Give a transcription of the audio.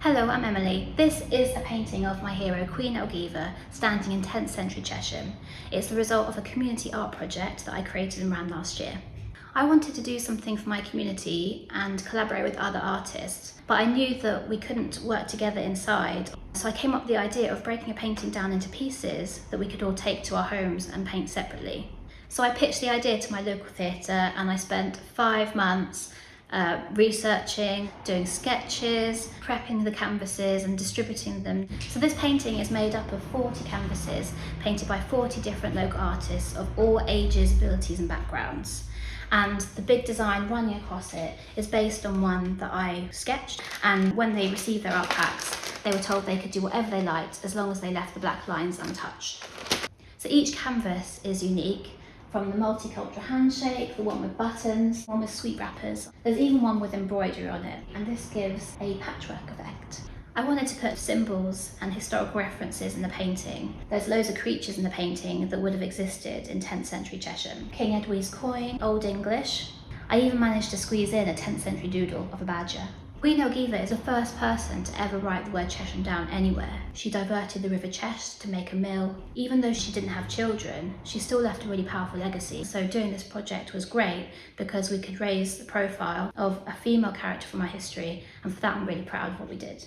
Hello, I'm Emily. This is a painting of my hero Queen Ælgifu standing in 10th century Chesham. It's the result of a community art project that I created and ran last year. I wanted to do something for my community and collaborate with other artists, but I knew that we couldn't work together inside. So I came up with the idea of breaking a painting down into pieces that we could all take to our homes and paint separately. So I pitched the idea to my local theatre and I spent 5 months researching, doing sketches, prepping the canvases and distributing them. So this painting is made up of 40 canvases painted by 40 different local artists of all ages, abilities and backgrounds. And the big design running across it is based on one that I sketched, and when they received their art packs they were told they could do whatever they liked as long as they left the black lines untouched. So each canvas is unique, from the multicultural handshake, the one with buttons, one with sweet wrappers. There's even one with embroidery on it, and this gives a patchwork effect. I wanted to put symbols and historical references in the painting. There's loads of creatures in the painting that would have existed in 10th century Chesham. King Edward's coin, Old English. I even managed to squeeze in a 10th century doodle of a badger. Queen Ælgifu is the first person to ever write the word Chesham down anywhere. She diverted the River Chesh to make a mill. Even though she didn't have children, she still left a really powerful legacy. So doing this project was great because we could raise the profile of a female character from our history, and for that I'm really proud of what we did.